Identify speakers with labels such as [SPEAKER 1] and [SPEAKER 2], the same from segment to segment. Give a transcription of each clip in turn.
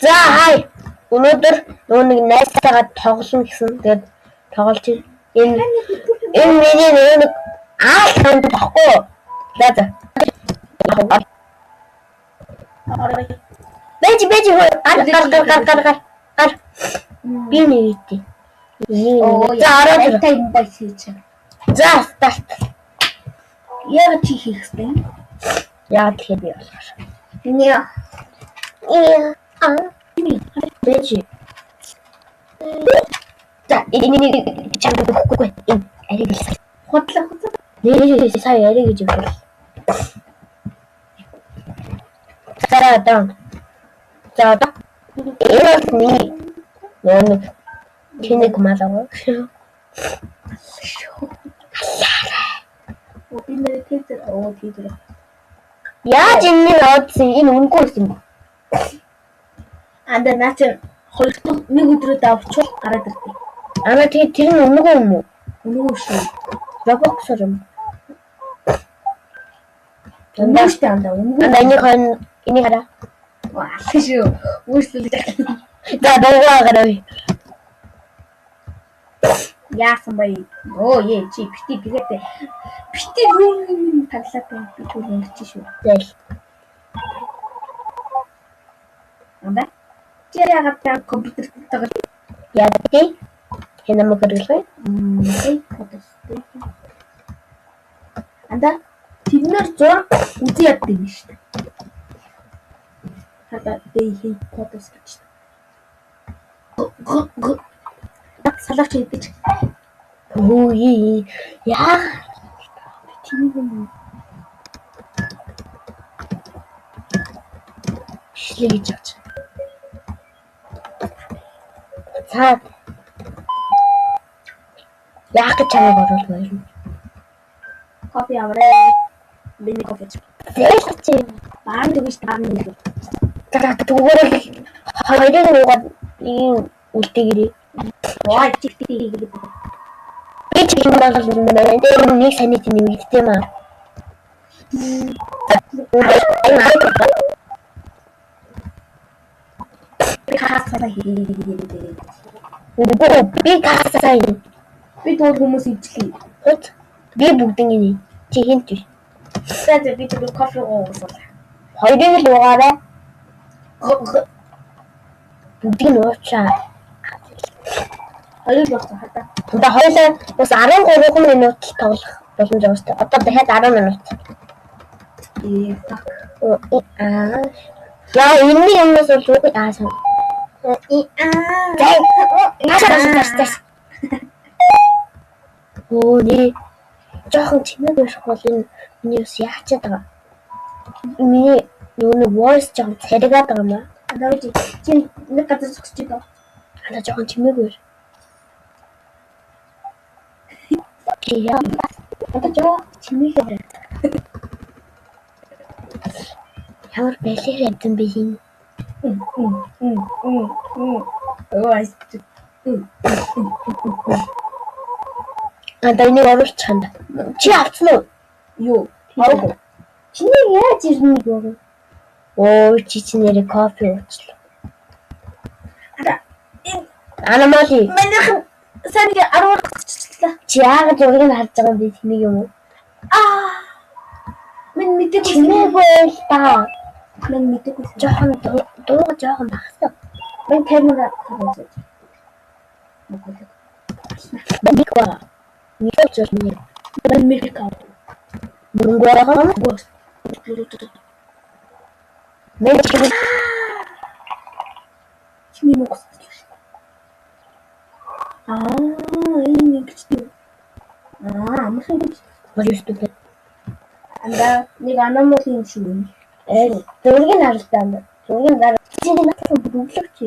[SPEAKER 1] За хай. Өнөөдөр нэг найзтайгаа тоглоно гэсэн. Тэгээд тоглож энэ миний нэг аалт байхгүй. За. Бэж гар. Би нэгтэй. За ороод
[SPEAKER 2] тайм байс хийж.
[SPEAKER 1] За старт.
[SPEAKER 2] Яг чи хийх хэрэгтэй.
[SPEAKER 1] Яа тэгэхээр би болохоор. Бэж. За энэ чамд өгөхгүй. Ариг л.
[SPEAKER 2] Худлаа.
[SPEAKER 1] Нэр сая ариг гэж өгвөл. За одоо энэ кинэг малаа.
[SPEAKER 2] Тийдэр.
[SPEAKER 1] Яаж энэ одсон энэ үнгүй байсан бэ?
[SPEAKER 2] Анда наач хоёр дахь нэг өдрөө давчул гараад ирдээ.
[SPEAKER 1] Ана тэр нь үнгүй юм уу?
[SPEAKER 2] Үнгүй шүү.
[SPEAKER 1] Roblox юм.
[SPEAKER 2] Андаа андаа үнгүй.
[SPEAKER 1] Анда энийг хараа.
[SPEAKER 2] Ваа шүү. Үүслээ.
[SPEAKER 1] За дуугаа гараа.
[SPEAKER 2] Яасан бай. Чи бити тэгээд бити рүү таглаад би түр ингэж шүү.
[SPEAKER 1] Тэгэл.
[SPEAKER 2] Анда. Чи яагаад компьютер тоглож
[SPEAKER 1] яадаг? Хэнэ мөглөө.
[SPEAKER 2] Анда тэднэр зур үзий яддаг юм шүү дээ. Хата дэй фотос гэж. Салаач хийдэж.
[SPEAKER 1] Яа.
[SPEAKER 2] Тийм.
[SPEAKER 1] Шилээ гэж авч. Цаад. Яах гэж чамайг оруулах юм?
[SPEAKER 2] Кофе авраа. Миний кофе.
[SPEAKER 1] Зээлч.
[SPEAKER 2] Баан дэгш таарна гэж.
[SPEAKER 1] За түгээрээ хоёрыг нуугаад ийм үлдээгэрээ.
[SPEAKER 2] Ваа чи гэдэг.
[SPEAKER 1] Би ч юм бол нэг саний нэмэгдтэй маа. Би касаа юм.
[SPEAKER 2] Би тул хүмүүс ивчлээ.
[SPEAKER 1] Би бүгдийн юм. Чи хинт вэ?
[SPEAKER 2] За би түр кофе уусан.
[SPEAKER 1] Хоёрыг л уугаарай. Бүгдийг нь уучаа.
[SPEAKER 2] Хоёрыг уусан хата.
[SPEAKER 1] Одоо хоёулаа бас 13 минут тоглох боломж байгаа шүү дээ. Одоо дахиад 10 минут. Яа, энэ юмнаас бол үгүй аасан. Нэ. Жохон чимэг байх бол энэ миний ус яачаад байгаа. Миний нөгөө voice жоон царигаад байгаа юм аа.
[SPEAKER 2] Одоо чи нэг газар зогсож байгаа.
[SPEAKER 1] Ана жохон чимэг байна. Яа. Одоо жоо чимэг байна. Ямар бэлэг амтан би хин. Энийг оруулах чанд. Чи авсан уу?
[SPEAKER 2] Юу?
[SPEAKER 1] Авах. Чиний яаж ирнэ гоо? Чи нэрээ кофе уучлаа. Анамали.
[SPEAKER 2] Манайхан саний 10 гарчлаа.
[SPEAKER 1] Чи яагаад зургийг харж байгаа юм бэ тэнийг юм уу?
[SPEAKER 2] Мен мэдээгүй
[SPEAKER 1] чимээгүй та.
[SPEAKER 2] Мен мэдээгүй.
[SPEAKER 1] Жохон дууга жохон багсаа.
[SPEAKER 2] Мен камера харж.
[SPEAKER 1] Бэква. Микрофон миний.
[SPEAKER 2] Мен микрофон.
[SPEAKER 1] Мөнгөөрөө мен
[SPEAKER 2] чимээ мокс. Энэ гэж. Амархан гэж.
[SPEAKER 1] Боловчтой.
[SPEAKER 2] Анда нэг анамол юм шүү.
[SPEAKER 1] Зургийг харалтаа. Зургийг дараа чиний натсан бүглэгч.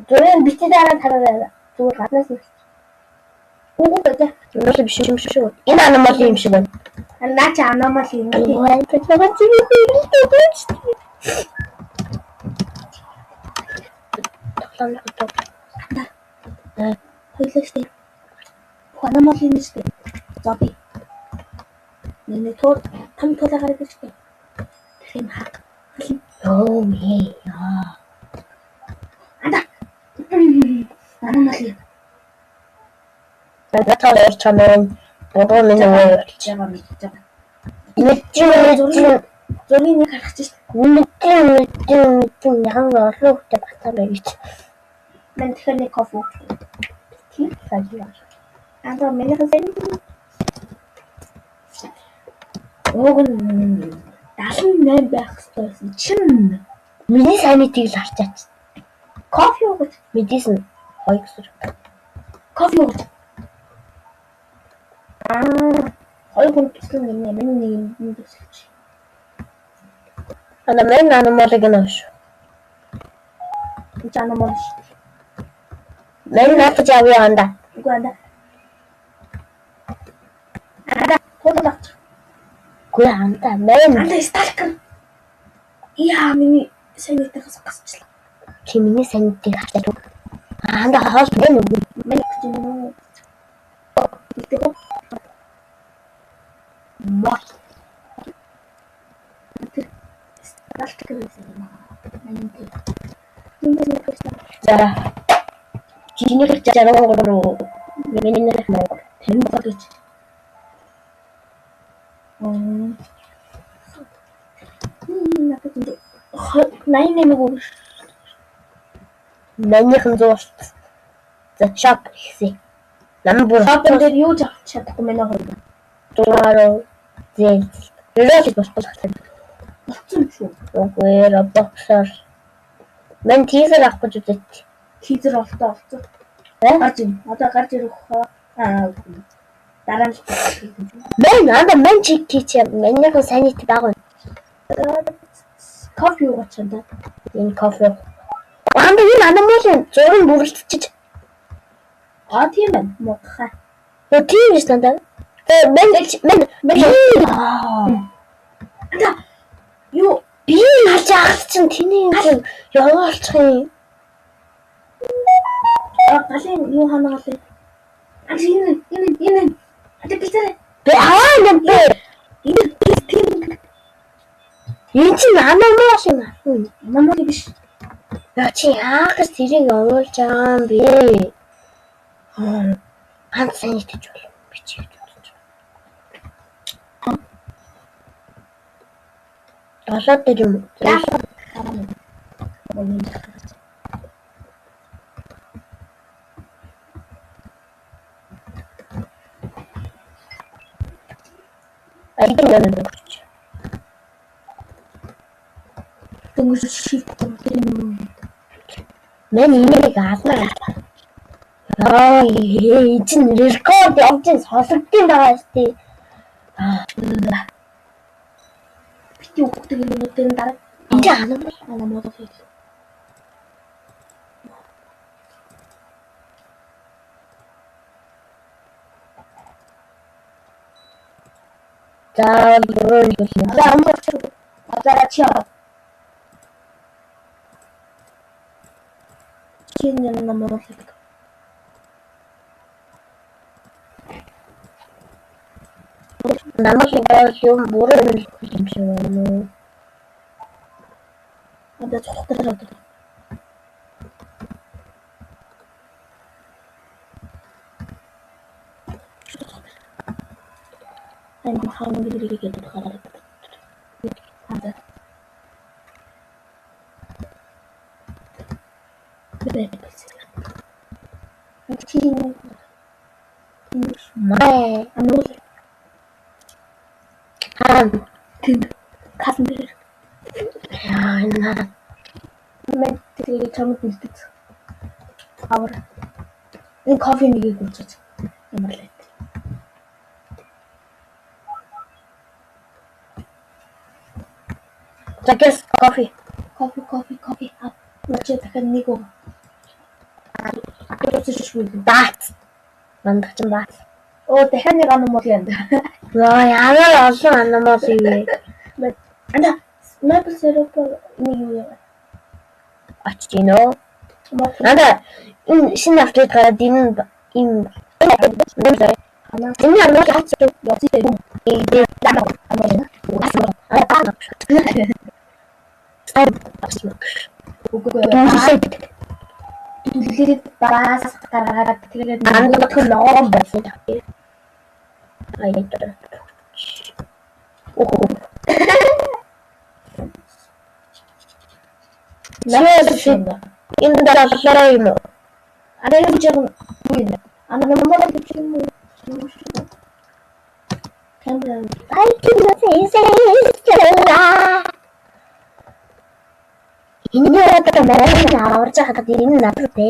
[SPEAKER 1] Зургийг битээ дараа хараарай. Зүгээр гаднаас нь. Үгүй ээ. Биш юм шүү. Энэ анамол юм шиг байна.
[SPEAKER 2] Наа чи анамол юм.
[SPEAKER 1] Ой, тэтгэж чимээ хэлдэг. Тоглоно.
[SPEAKER 2] Хойлогчтой. Анамол юм шүү. Зоби. Нэг тоо том тулаа гараад ирсэн. Тийм хаа.
[SPEAKER 1] Оо яа.
[SPEAKER 2] Аномали.
[SPEAKER 1] Надад орч чамаа бодоо минь
[SPEAKER 2] Жагаа мэдж байгаа.
[SPEAKER 1] мэдээ
[SPEAKER 2] Зургийг нэг харах чинь.
[SPEAKER 1] мэдээ яхан олон хөтэй батаа байж.
[SPEAKER 2] Мен тэгэхээр нэг кофе.
[SPEAKER 1] Тийм файлаа.
[SPEAKER 2] Андаа миний хэсэг. Уг нь 78 байх хэрэгтэй байсан чинь
[SPEAKER 1] Миний санитыг л харчаач.
[SPEAKER 2] кофе ууж
[SPEAKER 1] Мэдээс нь хоёр гэсэр.
[SPEAKER 2] кофе ууж хоёр хүн гэсэн юм миний нэг төсөлч.
[SPEAKER 1] Ана мен аномалиг нөөш.
[SPEAKER 2] Жанамон шүү.
[SPEAKER 1] Мен наатаж явъя анда.
[SPEAKER 2] Үгүй андаа. Хоолойч.
[SPEAKER 1] Гүй анда мен
[SPEAKER 2] Андаа сталкер. Яа миний санитайгаас гасчлаа.
[SPEAKER 1] чи миний санитыг харчаач. Анда хоол мен үгүй.
[SPEAKER 2] Мен гэж юм. Тэгтээ мах. Сталкер гэсэн юм.
[SPEAKER 1] За. Чиний жаргал руу миний нэр маа.
[SPEAKER 2] Тэр багч. Найнэмэг үү?
[SPEAKER 1] Манийхан зуурт. За шап хийсэн. Намбур
[SPEAKER 2] Шопын дээр юу ч авч чадахгүй мэнэ хоёр.
[SPEAKER 1] дураараа зээл. Тэрэл босбол хатсан.
[SPEAKER 2] Болцсон шүү.
[SPEAKER 1] Үгүй роботсоор. Мен тийзер авах гэж үзэж.
[SPEAKER 2] Тийзер олтоо олцсон. Гарч ин. Одоо гарч ирэх хаа. Дараа нь
[SPEAKER 1] Мен анда мен чиг хийч. Манийхан санит баг.
[SPEAKER 2] кофе уугач чандаа.
[SPEAKER 1] Энэ кофе. Анда энэ аномалын зураг бүрэлдчихэж.
[SPEAKER 2] Тийм байна. Муухай.
[SPEAKER 1] Тийм биш надад. Мен
[SPEAKER 2] Анда юу
[SPEAKER 1] би харж ахс чинь тэний юм явуулчих юм.
[SPEAKER 2] галын юу ханаагалаа. Энэ. Ада битээ.
[SPEAKER 1] Би аа бэ. Энэ чинь аномал юм.
[SPEAKER 2] Намайг биш.
[SPEAKER 1] Яа чи яахс тэрийг явуулж байгаа юм бэ? Ганц санит гэж болов би чи гэж бодож байгаа. Долоод дээр юм. Айдын юм гэж.
[SPEAKER 2] Тэнгис шифт юм.
[SPEAKER 1] Мен энийг аалнаа. Аа чинь рекорд явж сонсогдсон байгаа шүү дээ.
[SPEAKER 2] Бити өгдөг юмнуудын дараа
[SPEAKER 1] Энд аномал
[SPEAKER 2] хийх.
[SPEAKER 1] за бүрэн хэлнэ.
[SPEAKER 2] За амбарч. Одоо чи яа. Чиний намайг
[SPEAKER 1] Намайг юм бүрэн юм шиг байна.
[SPEAKER 2] одоо цогтолоо. Ань хаан гэдэг гараад. Хада. Чиний
[SPEAKER 1] Май
[SPEAKER 2] амруу тэнд касан дээр
[SPEAKER 1] яа
[SPEAKER 2] мен тэгээд чамд бэлдэж авар энэ кофе нэгийг үзэж ямар лээ.
[SPEAKER 1] Такс кофе.
[SPEAKER 2] Кофе ап начи дахиад нэг уу атуусч шүү.
[SPEAKER 1] Бац. Мандах чинь бац.
[SPEAKER 2] Оо дахиад нэг аномал юм да.
[SPEAKER 1] Яа ямар олон аномал юм бэ?
[SPEAKER 2] Анда maple syrup нэг юу яа.
[SPEAKER 1] Очиж гинөө. Надаа энэ шинэ апдейт гараад энэ
[SPEAKER 2] Ханаа
[SPEAKER 1] энэ аномал хаач
[SPEAKER 2] явцтай юм. Үгүй үлээд баас гаргаад тэгээд
[SPEAKER 1] Андах ногоон болсон так. Аяа. Оо. Энэ дараа юм уу?
[SPEAKER 2] 아래로 지금 보이네. 아마 넘어가 지금 뭐 그냥
[SPEAKER 1] 밝히는 세상이라 인연이었다가 말하는 아버지 하다 드리는 나도 돼.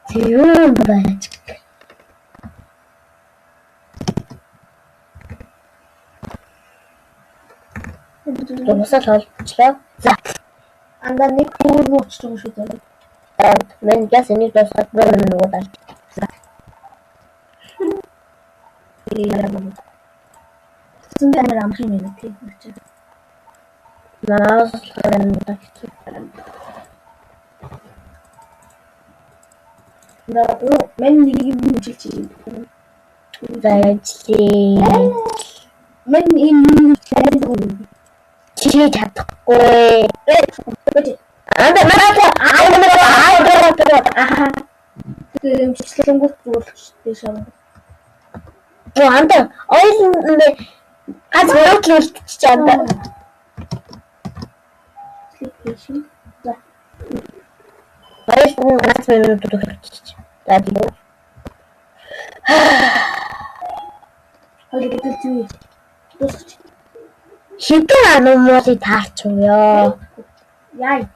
[SPEAKER 1] 지금 봐야지. Юмсаа толчлоо. За.
[SPEAKER 2] анда нэг өөр нууч байгаа шүү дээ.
[SPEAKER 1] Мен гэс энийг дуусгах бөрөн нөгөө даа. За.
[SPEAKER 2] Зөндөө амар амх юм байна тийм үү?
[SPEAKER 1] Наас харин тагч.
[SPEAKER 2] мен нэг юм хэлж чинь.
[SPEAKER 1] Зайчли.
[SPEAKER 2] мен энэ хэлж
[SPEAKER 1] чи чадахгүй. Анда
[SPEAKER 2] аха. Тэр имчилгэнгүүт зүйлчтэй шав.
[SPEAKER 1] Оо анда ойлын газ өөрчлөлтч анда.
[SPEAKER 2] За.
[SPEAKER 1] Ойлын газ өөрчлөлтч. За тийм.
[SPEAKER 2] Хоёул гэдэг зүйл. Дуусч.
[SPEAKER 1] Хитэн аномали таарч ёо.
[SPEAKER 2] Яй.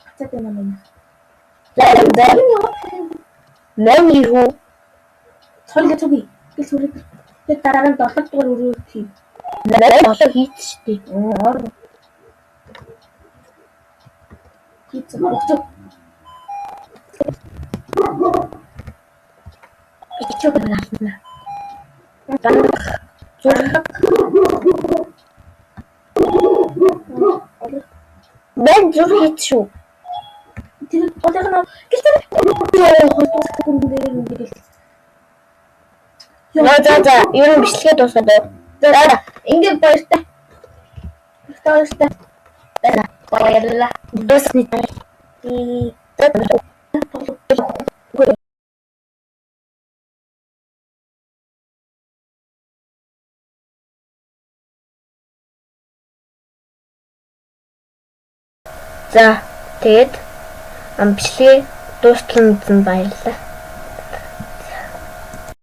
[SPEAKER 2] Хацаад байна мэн.
[SPEAKER 1] Мен юу?
[SPEAKER 2] Хоёул зүг. Гэл сүрэг. Тэр дараа нь 7 дугаар өрөө тийм.
[SPEAKER 1] Нэрээ болоо хийц штий.
[SPEAKER 2] Хийц өгч.
[SPEAKER 1] Ичиг байна. Мен зүр хийц шүү.
[SPEAKER 2] Тэр одоогноо гэлтэй. Хоёул дээр ингээд.
[SPEAKER 1] За ер нь бичлэгээ дуусгаад байна.
[SPEAKER 2] За ингээд баяртай. Баяртай. Баярлалаа.
[SPEAKER 1] Дуусны дараа. За тэгээд бичлэгээ дуустал нь баярлалаа.